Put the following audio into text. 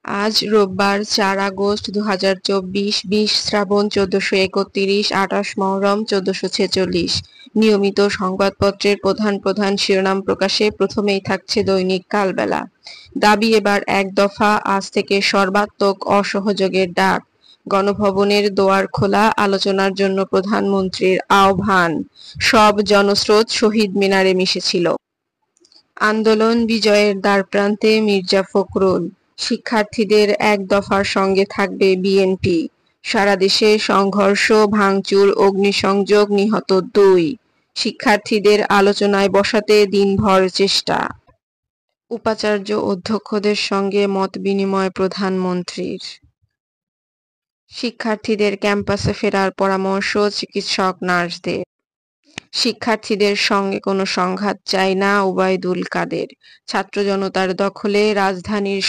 আজ রোববার ৪ আগস্ট ২০২৪, ২০ শ্রাবণ ১৪৩১, ২৮ মহরম ১৪৪৬। নিয়মিত সংবাদপত্রের প্রধান প্রধান শিরোনাম প্রকাশে প্রথমেই থাকছে দৈনিক কালবেলা। দাবি এবার এক দফা, আজ থেকে সর্বাত্মক অসহযোগের ডাক। গণভবনের দুয়ার খোলা, আলোচনার জন্য প্রধানমন্ত্রীর আহ্বান। সব জনস্রোত শহীদ মিনারে মিশেছিল। আন্দোলন বিজয়ের দ্বারপ্রান্তে মির্জা ফখরুল। শিক্ষার্থীদের এক দফার সঙ্গে থাকবে বিএনপি। সারা দেশে সংঘর্ষ, ভাঙচুর, অগ্নিসংযোগ, নিহত ২। শিক্ষার্থীদের আলোচনায় বসাতে দিনভর চেষ্টা। উপাচার্য অধ্যক্ষদের সঙ্গে মতবিনিময় প্রধানমন্ত্রীর। শিক্ষার্থীদের ক্যাম্পাসে ফেরার পরামর্শ চিকিৎসক নার্সদের। শিক্ষার্থীদের সঙ্গে কোনো সংঘাত চাই না, ওবায়দুল কাদের। ছাত্র জনতার দখলে রাজধানীর